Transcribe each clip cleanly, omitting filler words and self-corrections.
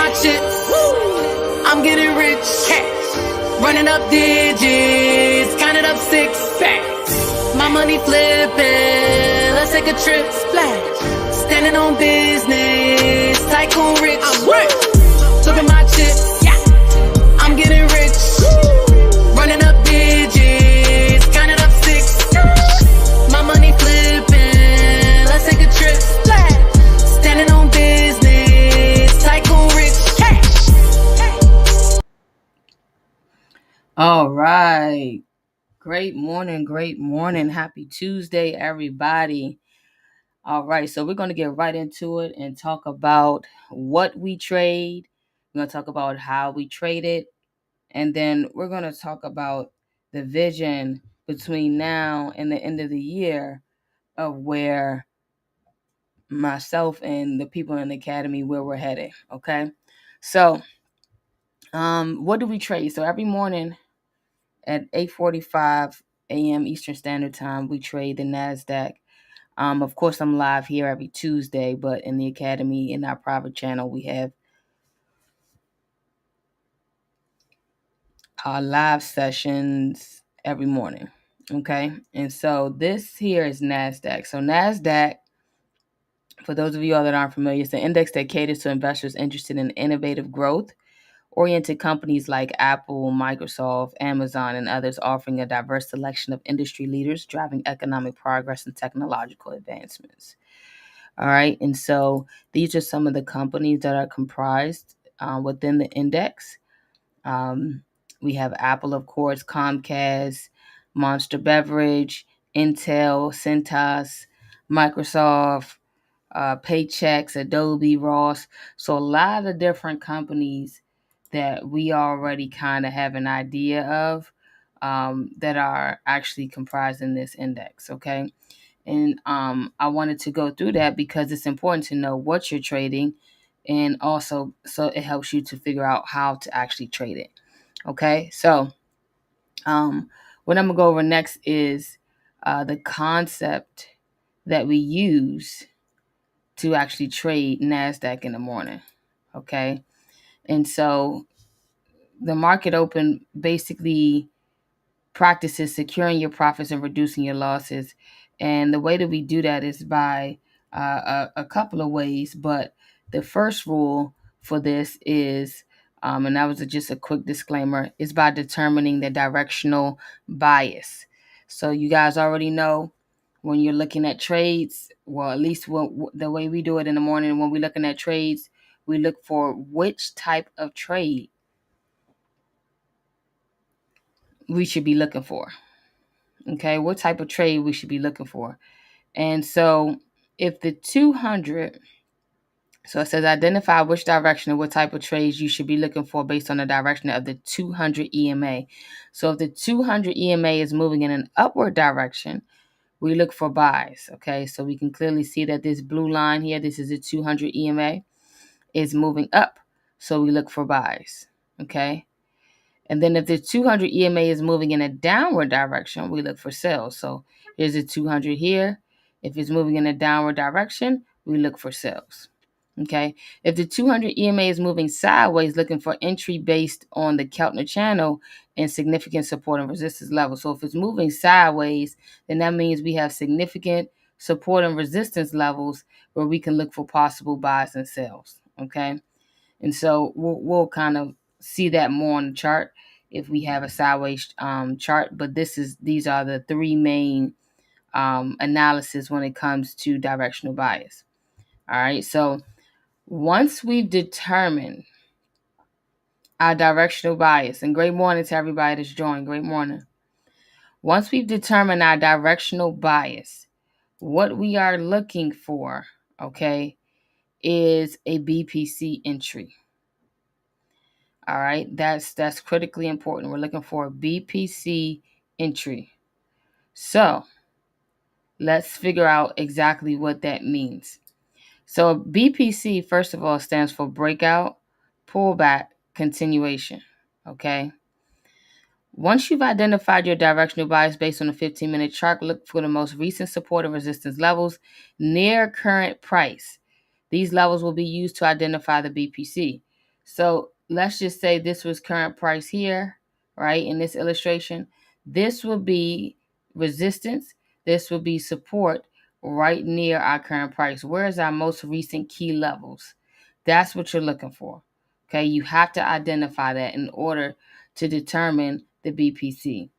my chips. I'm getting rich. Running up digits, counted up 6 stacks. My money flipping, let's take a trip. Splash. Standing on business, tycoon rich. I'm rich. Look at my chips. Yeah. I'm getting rich. Running up digits, counted up 6. My money flipping, let's take a trip. Splash. Standing on business, tycoon rich. All right. Great morning. Happy Tuesday, everybody. All right, so we're going to get right into it and talk about what we trade. We're going to talk about how we trade it. And then we're going to talk about the vision between now and the end of the year of where myself and the people in the academy, where we're heading. Okay. So, what do we trade? So every morning at 8:45 a.m. Eastern Standard Time, we trade the NASDAQ. Of course, I'm live here every Tuesday, but in the academy, in our private channel, we have our live sessions every morning. Okay. And so this here is NASDAQ. So NASDAQ, for those of you all that aren't familiar, it's an index that caters to investors interested in innovative growth oriented companies like Apple, Microsoft, Amazon, and others, offering a diverse selection of industry leaders driving economic progress and technological advancements. All right. And so these are some of the companies that are comprised within the index. We have Apple, of course, Comcast, Monster Beverage, Intel, Cintas, Microsoft, Paychex, Adobe, Ross. So a lot of different companies that we already kind of have an idea of that are actually comprised in this index. Okay. And I wanted to go through that because it's important to know what you're trading, and also so it helps you to figure out how to actually trade it. Okay. So what I'm going to go over next is the concept that we use to actually trade NASDAQ in the morning. Okay. And so the market open basically practices securing your profits and reducing your losses. And the way that we do that is by a couple of ways. But the first rule for this is, and that was just a quick disclaimer, is by determining the directional bias. So you guys already know when you're looking at trades, well, at least the way we do it in the morning, when we're looking at trades, we look for which type of trade we should be looking for. Okay, what type of trade we should be looking for. And so if the 200, so it says identify which direction and what type of trades you should be looking for based on the direction of the 200 EMA. So if the 200 EMA is moving in an upward direction, we look for buys. Okay, so we can clearly see that this blue line here, this is a 200 EMA, is moving up. So we look for buys. Okay. And then if the 200 EMA is moving in a downward direction, we look for sales. So here's a 200 here. If it's moving in a downward direction, we look for sales. Okay. If the 200 EMA is moving sideways, looking for entry based on the Keltner channel and significant support and resistance levels. So if it's moving sideways, then that means we have significant support and resistance levels where we can look for possible buys and sales. Okay. And so we'll kind of see that more on the chart if we have a sideways chart. But these are the three main analysis when it comes to directional bias. All right. So once we've determined our directional bias, and great morning to everybody that's joined. Great morning. Once we've determined our directional bias, what we are looking for, okay, is a BPC entry. All right, that's critically important. We're looking for a BPC entry. So let's figure out exactly what that means. So BPC, first of all, stands for breakout, pullback, continuation. Okay. Once you've identified your directional bias based on a 15-minute chart, look for the most recent support and resistance levels near current price. These levels will be used to identify the BPC. So let's just say this was current price here, right? In this illustration, this will be resistance. This will be support right near our current price. Where's our most recent key levels? That's what you're looking for. Okay, you have to identify that in order to determine the BPC.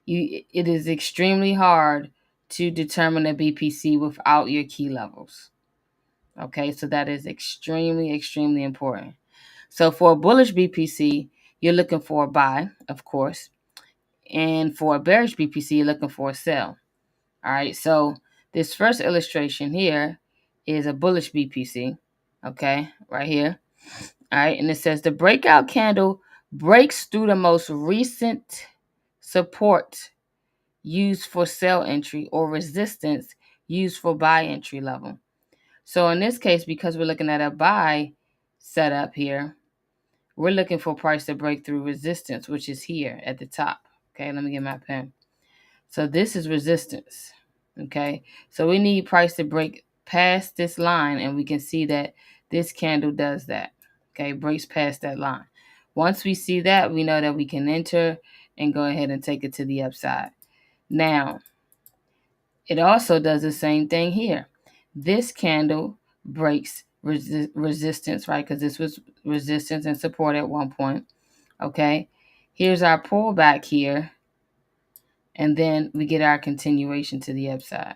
It is extremely hard to determine a BPC without your key levels. Okay, so that is extremely, extremely important. So for a bullish BPC, you're looking for a buy, of course. And for a bearish BPC, you're looking for a sell. All right, so this first illustration here is a bullish BPC. Okay, right here. All right, and it says the breakout candle breaks through the most recent support used for sell entry or resistance used for buy entry level. So in this case, because we're looking at a buy setup here, we're looking for price to break through resistance, which is here at the top. Okay, let me get my pen. So this is resistance. Okay, so we need price to break past this line, and we can see that this candle does that. Okay, breaks past that line. Once we see that, we know that we can enter and go ahead and take it to the upside. Now, it also does the same thing here. This candle breaks resistance, right? Because this was resistance and support at one point. Okay, here's our pullback here, and then we get our continuation to the upside.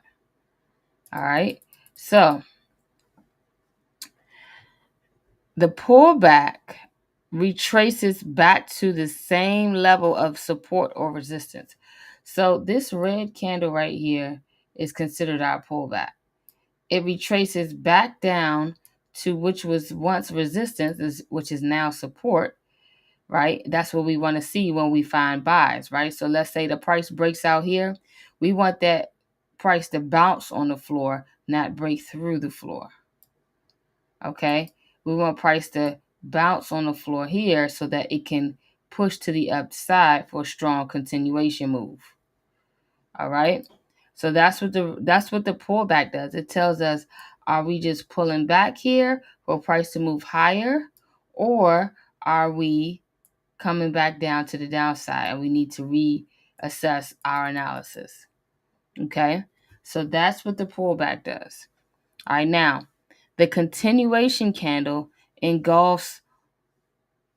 All right, so the pullback retraces back to the same level of support or resistance. So this red candle right here is considered our pullback. It retraces back down to which was once resistance, which is now support, right? That's what we want to see when we find buys, right? So let's say the price breaks out here. We want that price to bounce on the floor, not break through the floor. Okay? We want price to bounce on the floor here so that it can push to the upside for a strong continuation move. All right? So that's what the pullback does. It tells us, are we just pulling back here for price to move higher, or are we coming back down to the downside and we need to reassess our analysis? Okay, so that's what the pullback does. All right, now the continuation candle engulfs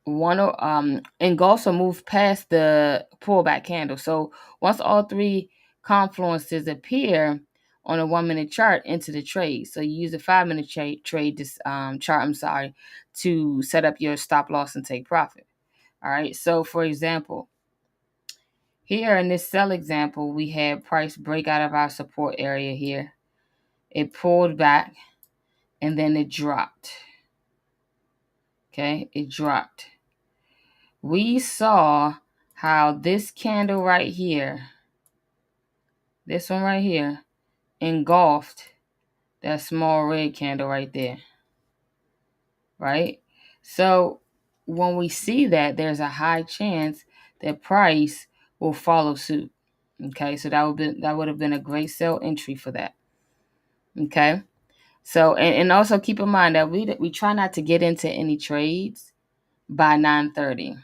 engulfs or moves past the pullback candle. So once all three confluences appear on a 1 minute chart into the trade, so you use a 5 minute trade this chart, to set up your stop loss and take profit. All right, so for example, here in this sell example, we had price break out of our support area here. It pulled back and then it dropped. Okay, it dropped. We saw how this candle right here, this one right here, engulfed that small red candle right there, right? So when we see that, there's a high chance that price will follow suit. Okay, so that would have been a great sell entry for that. Okay, so and also keep in mind that we try not to get into any trades by 9:30.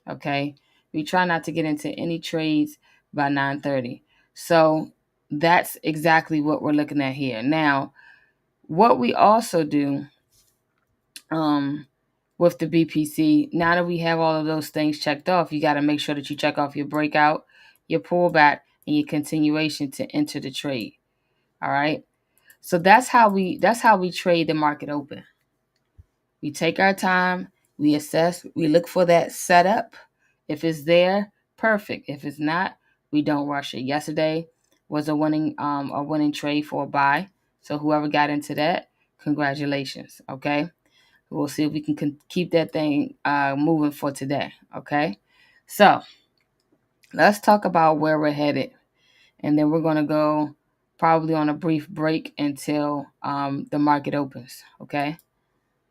Okay, we try not to get into any trades by 9:30. So that's exactly what we're looking at here. Now, what we also do with the BPC, now that we have all of those things checked off, you got to make sure that you check off your breakout, your pullback, and your continuation to enter the trade. All right. So that's how we trade the market open. We take our time, we assess, we look for that setup. If it's there, perfect. If it's not, we don't rush it. Yesterday was a winning trade for a buy. So whoever got into that, congratulations. Okay. We'll see if we can keep that thing moving for today. Okay. So let's talk about where we're headed. And then we're going to go probably on a brief break until the market opens. Okay.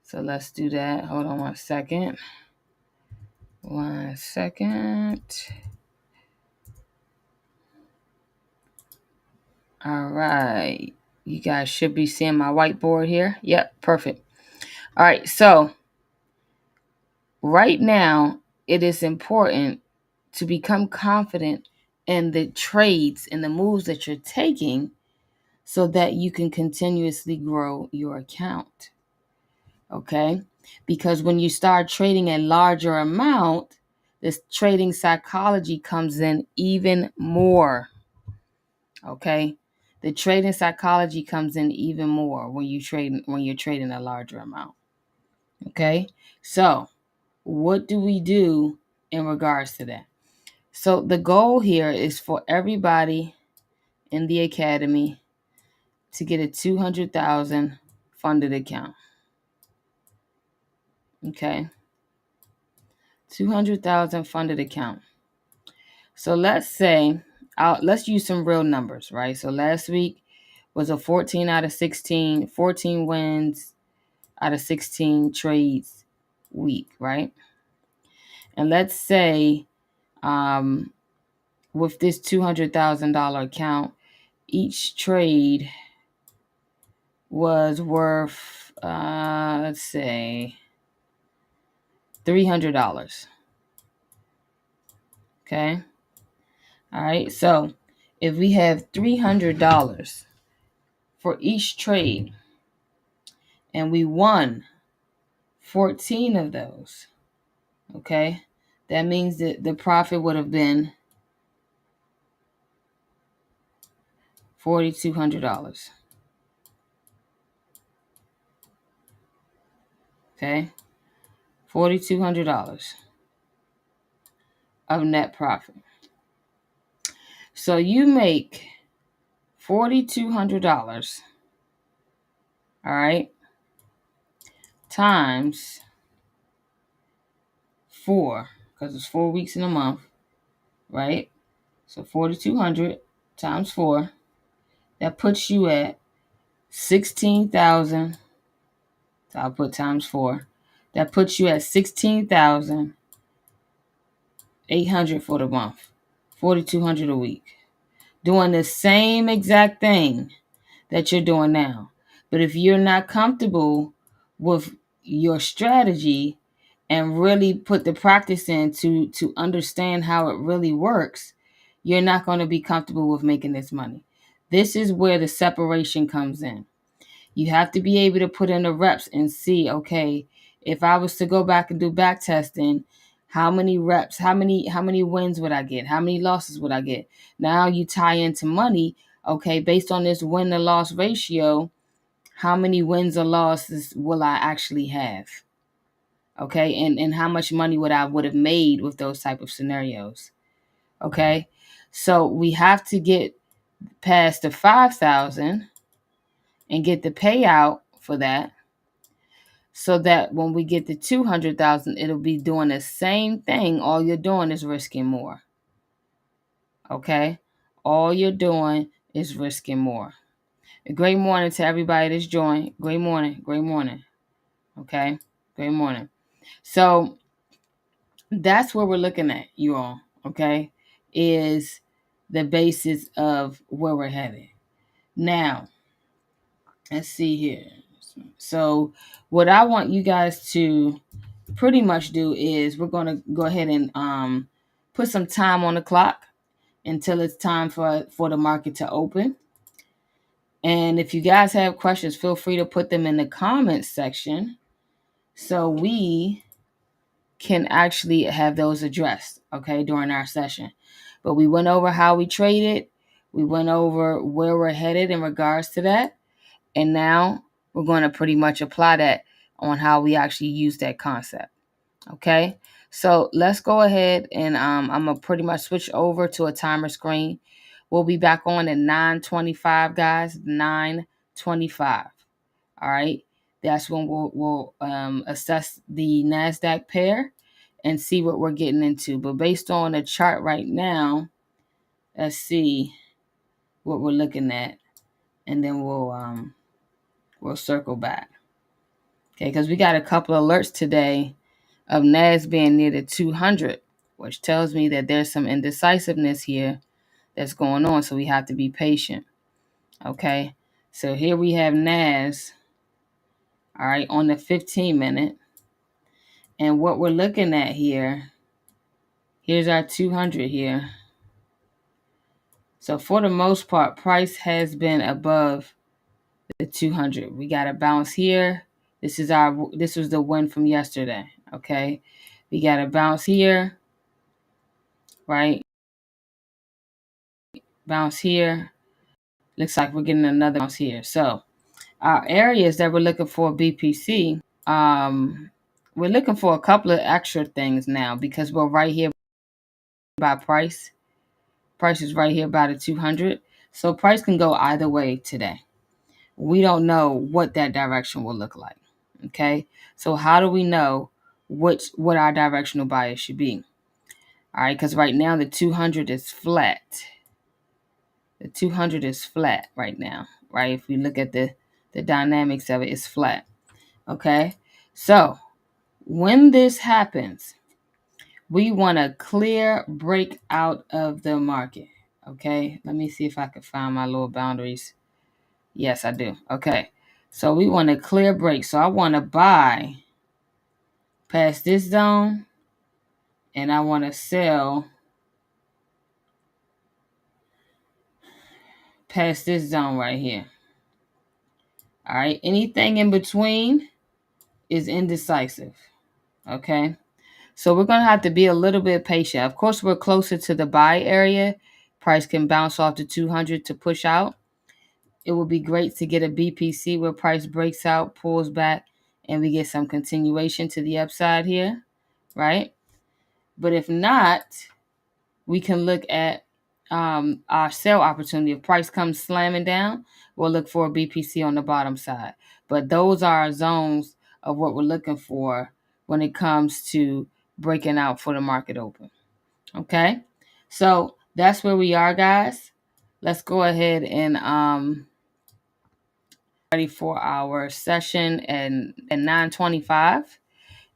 So let's do that. Hold on 1 second. 1 second. All right. You guys should be seeing my whiteboard here. Yep, perfect. All right. So right now, it is important to become confident in the trades and the moves that you're taking so that you can continuously grow your account. Okay? Because when you start trading a larger amount, this trading psychology comes in even more. Okay? The trading psychology comes in even more when you're trading a larger amount. Okay? So, what do we do in regards to that? So the goal here is for everybody in the academy to get a 200,000 funded account. Okay. 200,000 funded account. So let's say, let's use some real numbers, right? So last week was a 14 out of 16, 14 wins out of 16 trades week, right? And let's say with this $200,000 account, each trade was worth, let's say, $300. Okay. All right. So if we have $300 for each trade and we won 14 of those, okay, that means that the profit would have been $4,200. Okay. $4,200 of net profit. So you make $4,200, all right, times 4, because it's 4 weeks in a month, right? So 4,200 times 4, that puts you at 16,000. So I'll put times 4. That puts you at 16,800 for the month. 4,200 a week. Doing the same exact thing that you're doing now. But if you're not comfortable with your strategy and really put the practice in to understand how it really works, you're not going to be comfortable with making this money. This is where the separation comes in. You have to be able to put in the reps and see, okay, if I was to go back and do back testing, how many reps, how many wins would I get? How many losses would I get? Now you tie into money, okay, based on this win to loss ratio, how many wins or losses will I actually have? Okay, and how much money would have made with those type of scenarios? Okay, so we have to get past the 5,000 and get the payout for that, so that when we get to 200,000, it'll be doing the same thing. All you're doing is risking more. Okay, all you're doing is risking more. A great morning to everybody that's joined. Great morning. Great morning. Okay, great morning. So that's what we're looking at, you all, okay, is the basis of where we're headed. Now, let's see here. So what I want you guys to pretty much do is we're going to go ahead and put some time on the clock until it's time for the market to open. And if you guys have questions, feel free to put them in the comments section so we can actually have those addressed, okay, during our session. But we went over how we traded. We went over where we're headed in regards to that. And now we're going to pretty much apply that on how we actually use that concept. Okay, so let's go ahead and I'm going to pretty much switch over to a timer screen. We'll be back on at 9:25, guys, 9:25. All right, that's when we'll assess the NASDAQ pair and see what we're getting into. But based on the chart right now, let's see what we're looking at, and then we'll circle back. Okay, because we got a couple of alerts today of NAS being near the 200, which tells me that there's some indecisiveness here that's going on. So we have to be patient. Okay, so here we have NAS, all right, on the 15 minute. And what we're looking at here, here's our 200 here. So for the most part, price has been above the 200. We got a bounce here. This was the win from yesterday. Okay. We got a bounce here, right? Bounce here. Looks like we're getting another bounce here. So our areas that we're looking for BPC, we're looking for a couple of extra things now because we're right here by price. Price is right here by the 200. So price can go either way today. We don't know what that direction will look like. Okay. So how do we know what our directional bias should be? All right. Because right now the 200 is flat. The 200 is flat right now. Right. If we look at the dynamics of it, it's flat. Okay. So when this happens, we want a clear break out of the market. Okay. Let me see if I can find my little boundaries. Yes, I do. Okay. So we want a clear break. So I want to buy past this zone and I want to sell past this zone right here. All right. Anything in between is indecisive. Okay. So we're going to have to be a little bit patient. Of course, we're closer to the buy area. Price can bounce off to 200 to push out. It would be great to get a BPC where price breaks out, pulls back, and we get some continuation to the upside here, right? But if not, we can look at our sell opportunity. If price comes slamming down, we'll look for a BPC on the bottom side. But those are our zones of what we're looking for when it comes to breaking out for the market open. Okay, so that's where we are, guys. Let's go ahead and ready for our session at 9:25.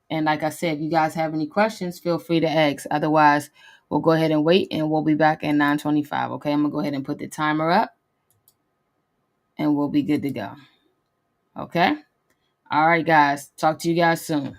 And like I said, if you guys have any questions, feel free to ask. Otherwise, we'll go ahead and wait and we'll be back at 9:25. Okay, I'm going to go ahead and put the timer up and we'll be good to go. Okay? All right, guys. Talk to you guys soon.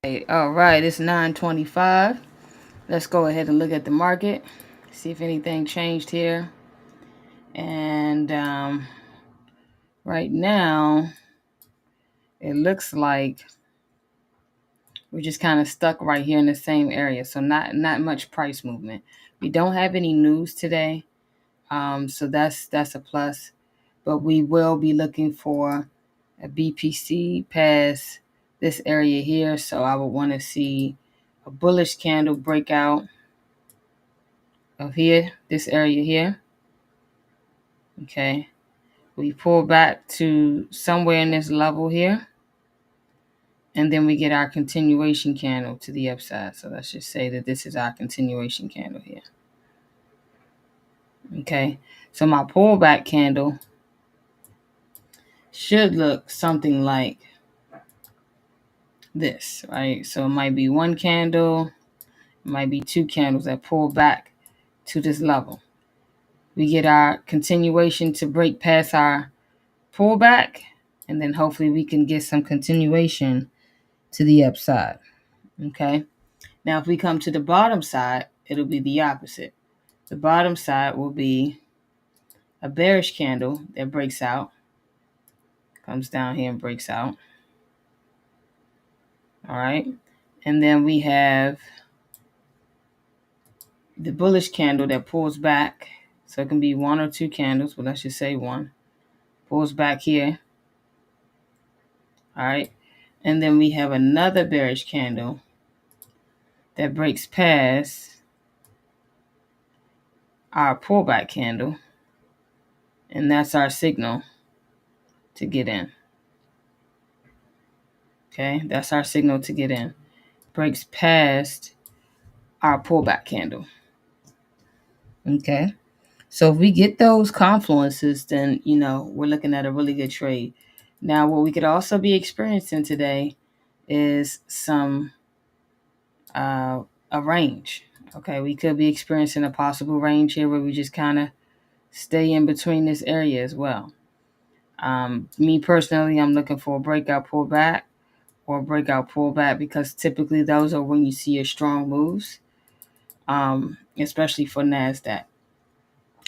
Okay, all right, it's 9:25. Let's go ahead and look at the market, see if anything changed here. And right now, it looks like we're just kind of stuck right here in the same area. So not much price movement. We don't have any news today, so that's a plus. But we will be looking for a BPC past this area here. So I would want to see a bullish candle breakout of here, this area here. Okay. We pull back to somewhere in this level here. And then we get our continuation candle to the upside. So let's just say that this is our continuation candle here. Okay. So my pullback candle should look something like this, right? So it might be one candle, it might be two candles that pull back to this level. We get our continuation to break past our pullback, and then hopefully we can get some continuation to the upside. Okay. Now, if we come to the bottom side, it'll be the opposite. The bottom side will be a bearish candle that breaks out, comes down here and breaks out. All right. And then we have the bullish candle that pulls back. So it can be one or two candles, but let's just say one. Pulls back here. All right. And then we have another bearish candle that breaks past our pullback candle. And that's our signal to get in. Okay. That's our signal to get in. Breaks past our pullback candle. Okay. So if we get those confluences, then, we're looking at a really good trade. Now, what we could also be experiencing today is a range. Okay. We could be experiencing a possible range here where we just kind of stay in between this area as well. Me personally, I'm looking for a breakout pullback or a breakout pullback because typically those are when you see your strong moves, especially for NASDAQ.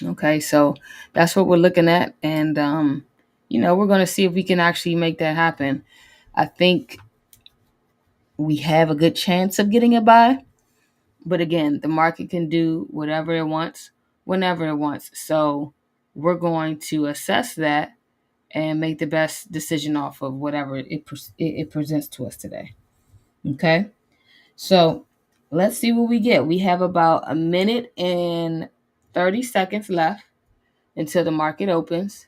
Okay, so that's what we're looking at. And, we're going to see if we can actually make that happen. I think we have a good chance of getting a buy. But again, the market can do whatever it wants, whenever it wants. So we're going to assess that and make the best decision off of whatever it presents to us today. Okay, so let's see what we get. We have about a minute and 30 seconds left until the market opens.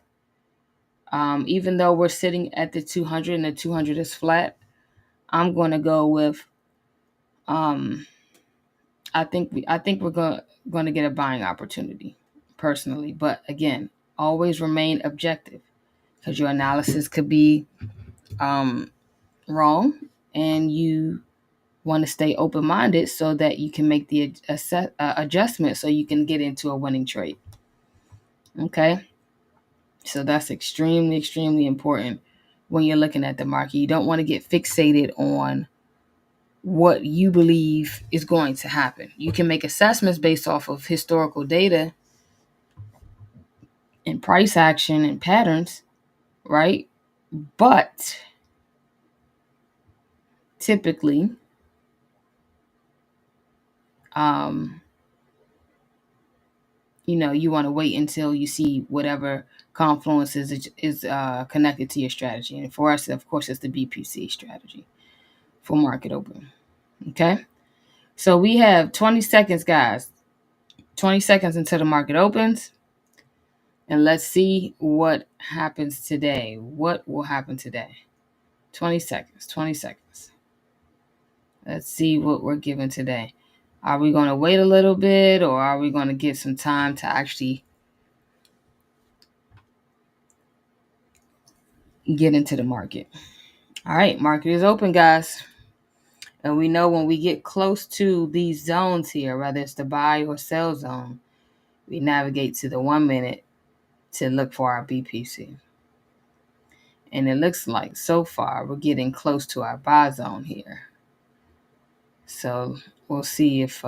Even though we're sitting at the 200 and the 200 is flat, I'm going to go with. I think we're going to get a buying opportunity, personally. But again, always remain objective because your analysis could be wrong, and you want to stay open-minded so that you can make the adjustment so you can get into a winning trade. Okay. So that's extremely, extremely important when you're looking at the market. You don't want to get fixated on what you believe is going to happen. You can make assessments based off of historical data and price action and patterns, right? But typically, you want to wait until you see whatever confluence is connected to your strategy. And for us, of course, it's the BPC strategy for market open. Okay. So we have 20 seconds, guys. 20 seconds until the market opens. And let's see what happens today. What will happen today? 20 seconds. 20 seconds. Let's see what we're given today. Are we going to wait a little bit, or are we going to get some time to actually get into the market? All right, market is open, guys. And we know when we get close to these zones here, whether it's the buy or sell zone, we navigate to the 1 minute to look for our BPC. And it looks like so far we're getting close to our buy zone here. So we'll see if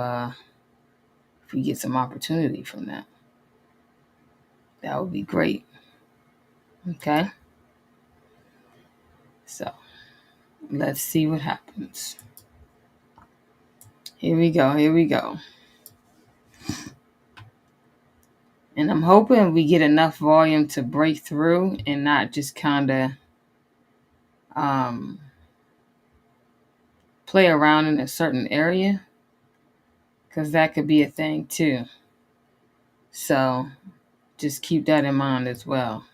we get some opportunity from that. That would be great. Okay. So let's see what happens. Here we go. Here we go. And I'm hoping we get enough volume to break through and not just kind of play around in a certain area, because that could be a thing too. So just keep that in mind as well.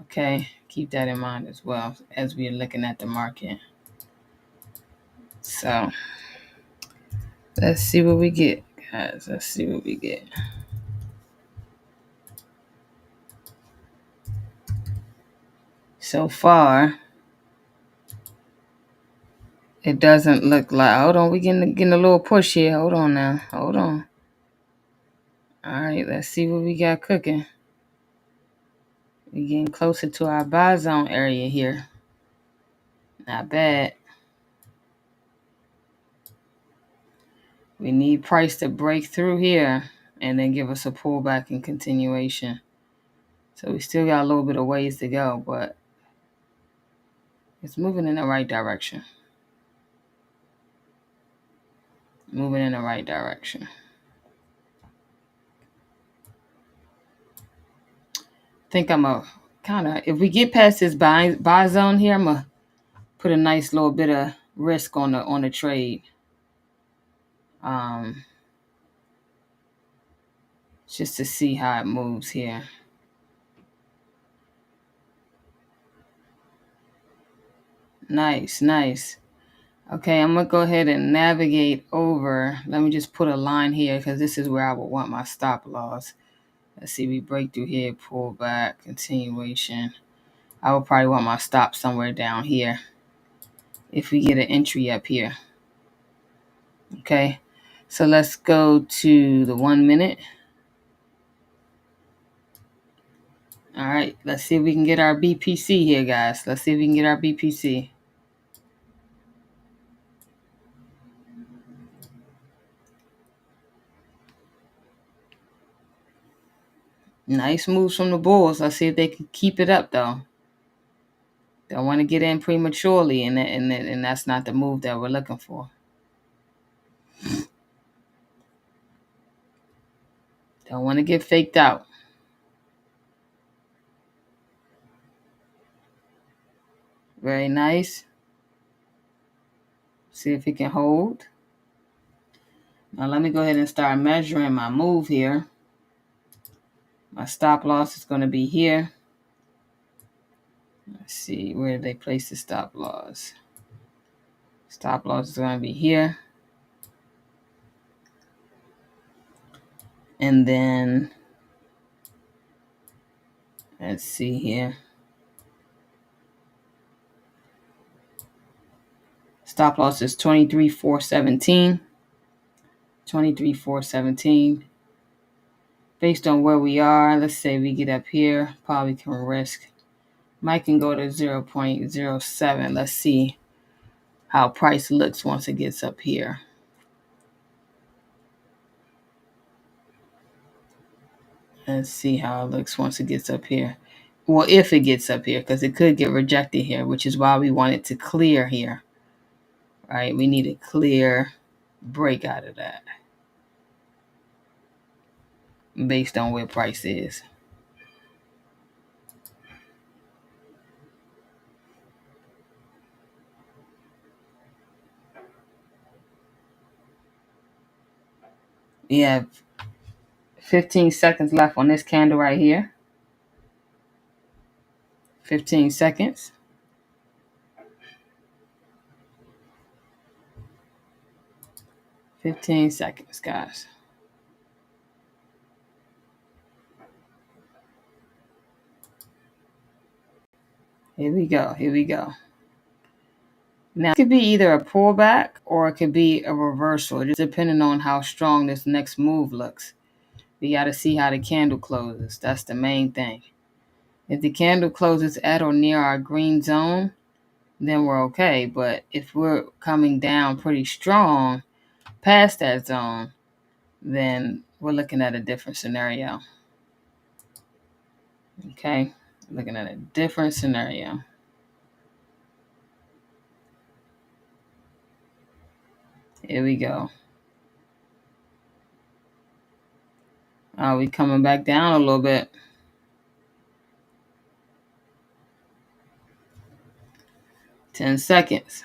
Okay, keep that in mind as well as we're looking at the market. So let's see what we get, guys. Let's see what we get. So far, it doesn't look like. Hold on, we're getting a little push here. Hold on now. Hold on. All right, let's see what we got cooking. We're getting closer to our buy zone area here. Not bad. We need price to break through here and then give us a pullback and continuation. So we still got a little bit of ways to go, but it's moving in the right direction. Moving in the right direction. I think I'm a kind of, if we get past this buy zone here, I'm gonna put a nice little bit of risk on the trade. Just to see how it moves here. Nice, nice. Okay, I'm going to go ahead and navigate over. Let me just put a line here because this is where I would want my stop loss. Let's see, we break through here, pull back, continuation. I would probably want my stop somewhere down here if we get an entry up here. Okay, so let's go to the 1 minute. All right, let's see if we can get our BPC here, guys. Let's see if we can get our BPC. Nice moves from the Bulls. Let's see if they can keep it up, though. Don't want to get in prematurely, and that's not the move that we're looking for. Don't want to get faked out. Very nice. See if it can hold. Now let me go ahead and start measuring my move here. My stop loss is going to be here. Let's see, where did they place the stop loss? Stop loss is going to be here. And then, let's see here. Stop loss is 23,417. 23,417. Based on where we are, let's say we get up here, probably can risk. Might can go to 0.07. Let's see how price looks once it gets up here. Let's see how it looks once it gets up here. Well, if it gets up here, because it could get rejected here, which is why we want it to clear here. Right? We need a clear break out of that based on where price is. We have 15 seconds left on this candle right here. 15 seconds. $15, guys. Here we go. Here we go. Now, it could be either a pullback or it could be a reversal, just depending on how strong this next move looks. We got to see how the candle closes. That's the main thing. If the candle closes at or near our green zone, then we're okay. But if we're coming down pretty strong past that zone, then we're looking at a different scenario. Okay, looking at a different scenario. Here we go. We coming back down a little bit. 10 seconds.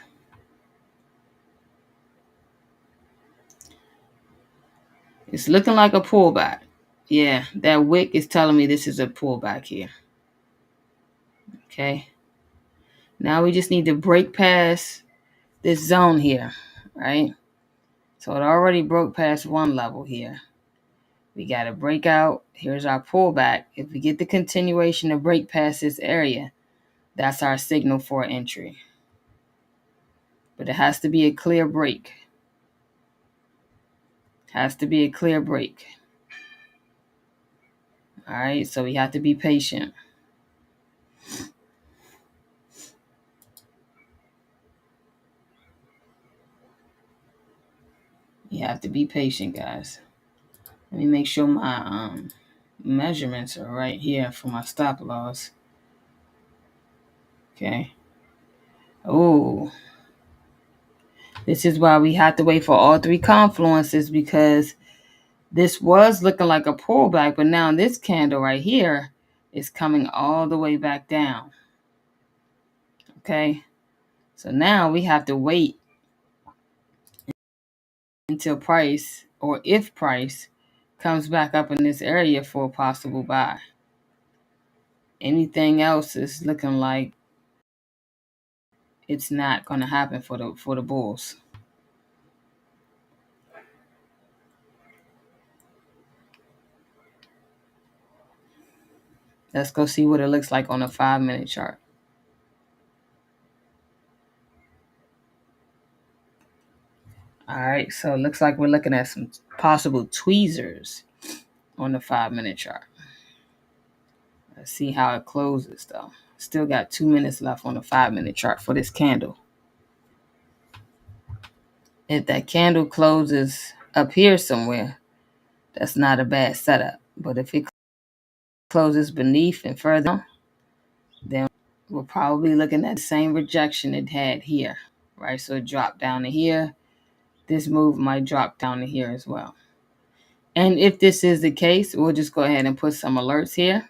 It's looking like a pullback. Yeah, that wick is telling me this is a pullback here. Okay. Now we just need to break past this zone here, right? So it already broke past one level here. We got to break out. Here's our pullback. If we get the continuation to break past this area, that's our signal for entry. But it has to be a clear break. Has to be a clear break. All right, so we have to be patient. You have to be patient, guys. Let me make sure my measurements are right here for my stop loss. Okay. Oh, this is why we have to wait for all three confluences, because this was looking like a pullback, but now this candle right here is coming all the way back down. Okay. So now we have to wait until price, or if price, comes back up in this area for a possible buy. Anything else is looking like it's not going to happen for the bulls. Let's go see what it looks like on a 5-minute chart. All right, so it looks like we're looking at some possible tweezers on the 5-minute chart. Let's see how it closes, though. Still got 2 minutes left on the 5-minute chart for this candle. If that candle closes up here somewhere, that's not a bad setup. But if it closes beneath and further on, then we're probably looking at the same rejection it had here, right? So it dropped down to here. This move might drop down to here as well. And if this is the case, we'll just go ahead and put some alerts here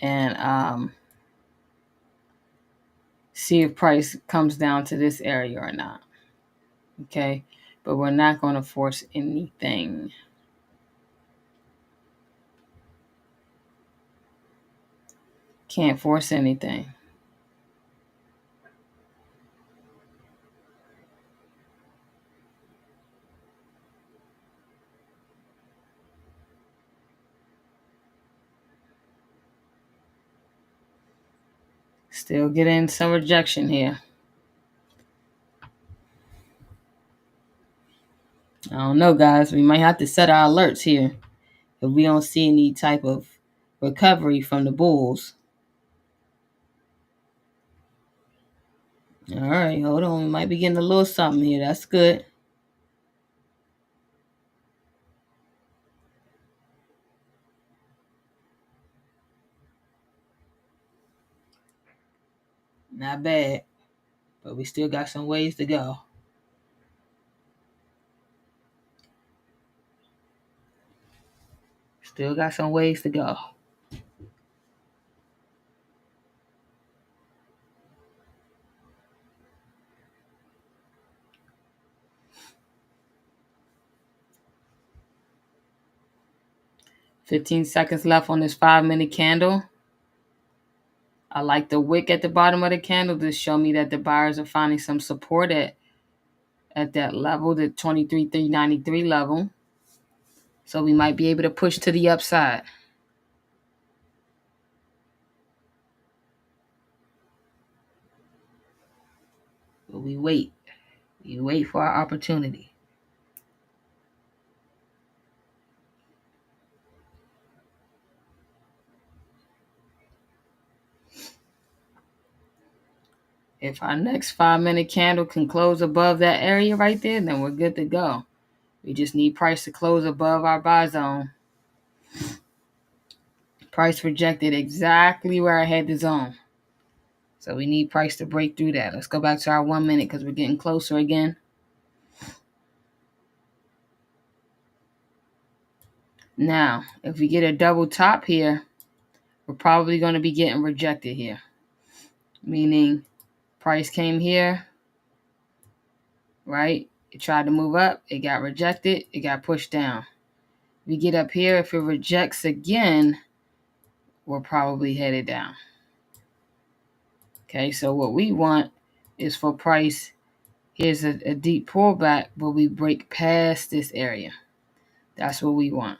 and see if price comes down to this area or not. Okay, but we're not going to force anything. Can't force anything. Still getting some rejection here. I don't know, guys. We might have to set our alerts here if we don't see any type of recovery from the bulls. All right, hold on. We might be getting a little something here. That's good. Not bad, but we still got some ways to go. Still got some ways to go. $15 seconds left on this 5-minute candle. I like the wick at the bottom of the candle to show me that the buyers are finding some support at that level, the 23,393 level. So we might be able to push to the upside. But we wait. We wait for our opportunity. If our next 5-minute candle can close above that area right there, then we're good to go. We just need price to close above our buy zone. Price rejected exactly where I had the zone. So we need price to break through that. Let's go back to our 1 minute because we're getting closer again. Now, if we get a double top here, we're probably going to be getting rejected here. Meaning price came here, right? It tried to move up. It got rejected. It got pushed down. We get up here. If it rejects again, we're probably headed down. Okay, so what we want is for price, here's a deep pullback, but we break past this area. That's what we want.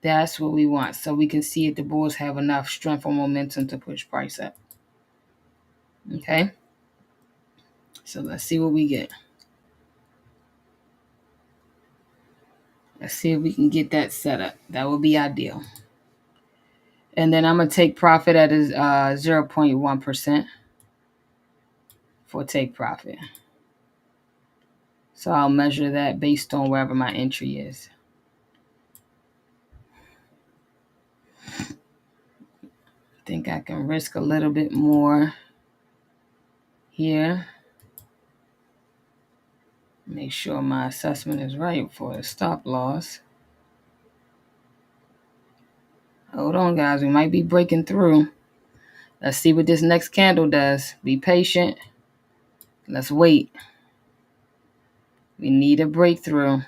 That's what we want. So we can see if the bulls have enough strength or momentum to push price up. Okay, so let's see what we get. Let's see if we can get that set up. That would be ideal. And then I'm going to take profit at a 0.1% for take profit. So I'll measure that based on wherever my entry is. I think I can risk a little bit more here. Make sure my assessment is right for a stop loss. Hold on, guys. We might be breaking through. Let's see what this next candle does. Be patient. Let's wait. We need a breakthrough.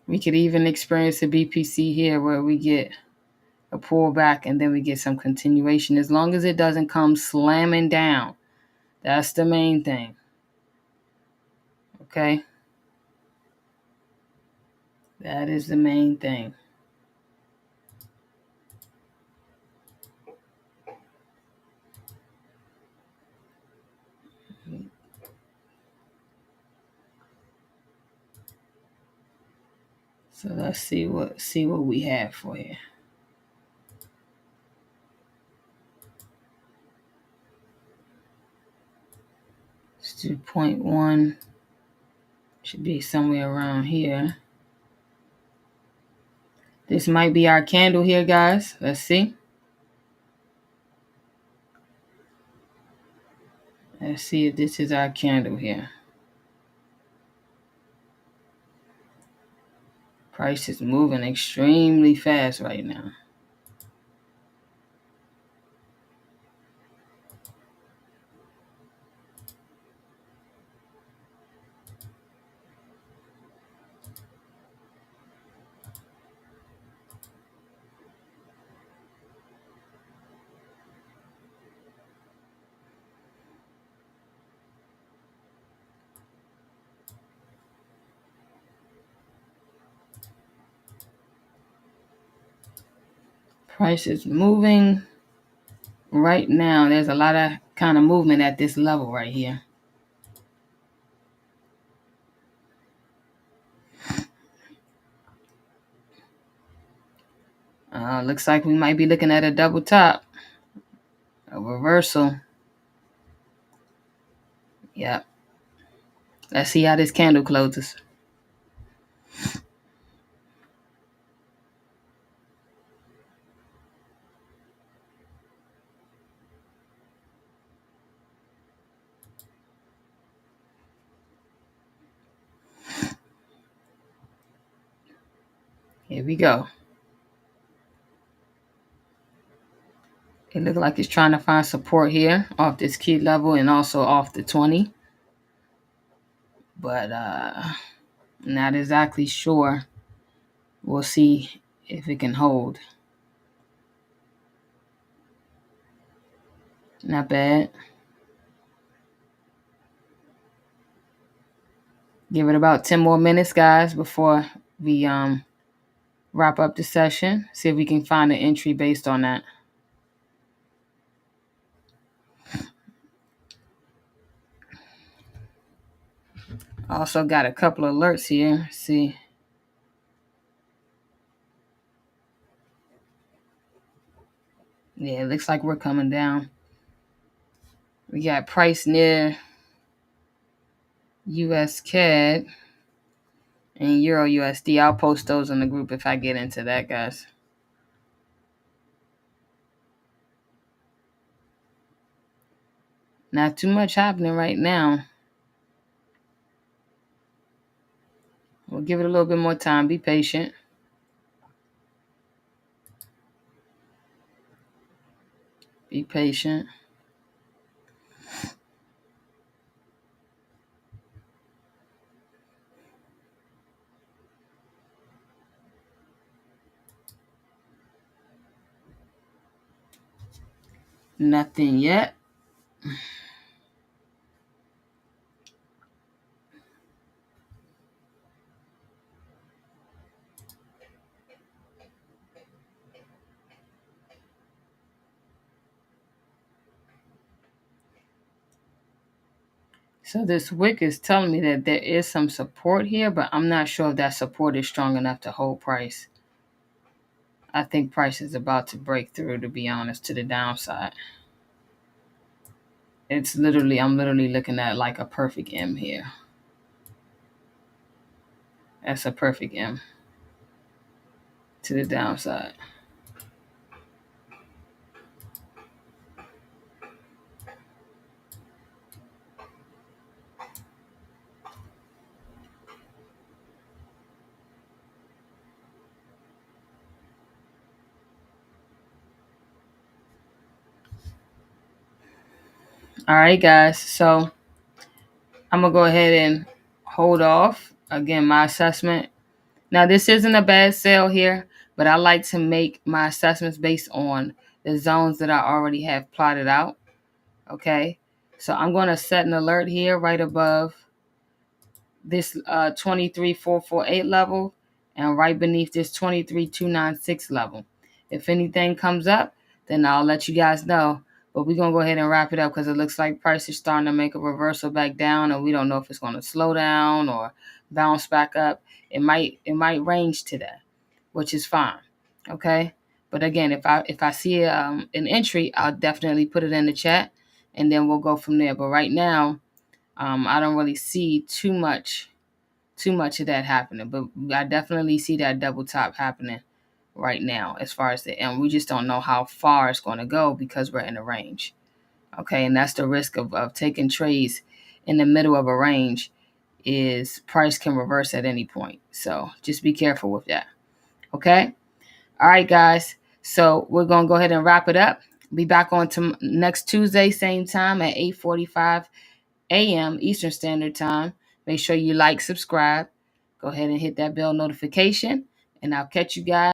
We could even experience a BPC here where we get a pullback and then we get some continuation. As long as it doesn't come slamming down. That's the main thing. Okay? That is the main thing. So let's see what we have for you. It's 2.1. Should be somewhere around here. This might be our candle here, guys. Let's see. Let's see if this is our candle here. Price is moving extremely fast right now. Price is moving right now. There's a lot of kind of movement at this level right here. Looks like we might be looking at a double top, a reversal. Yep. Let's see how this candle closes. Here we go. It looks like it's trying to find support here off this key level and also off the 20. But not exactly sure. We'll see if it can hold. Not bad. Give it about 10 more minutes, guys, before we wrap up the session. See if we can find an entry based on that. Also got a couple of alerts here. See. 'Cause Yeah, it looks like we're coming down. We got price near US CAD and Euro USD. I'll post those in the group if I get into that, guys. Not too much happening right now. We'll give it a little bit more time. Be patient. Be patient. Nothing yet. So this wick is telling me that there is some support here, but I'm not sure if that support is strong enough to hold price. I think price is about to break through, to be honest, to the downside. I'm literally looking at like a perfect M here. That's a perfect M to the downside. All right, guys. So I'm going to go ahead and hold off. Again, my assessment. Now, this isn't a bad sale here, but I like to make my assessments based on the zones that I already have plotted out. Okay. So I'm going to set an alert here right above this 23,448 level and right beneath this 23,296 level. If anything comes up, then I'll let you guys know. But we're going to go ahead and wrap it up because it looks like price is starting to make a reversal back down, and we don't know if it's going to slow down or bounce back up. It might range to that, which is fine. Okay. But again, if I see an entry, I'll definitely put it in the chat, and then we'll go from there. But right now, I don't really see too much of that happening, but I definitely see that double top happening right now as far as and we just don't know how far it's going to go because we're in a range. Okay, and that's the risk of taking trades in the middle of a range, is price can reverse at any point. So just be careful with that. Okay. All right, guys. So we're going to go ahead and wrap it up. Be back on to next Tuesday, same time at 8:45 a.m. Eastern Standard Time. Make sure you like, subscribe. Go ahead and hit that bell notification, and I'll catch you guys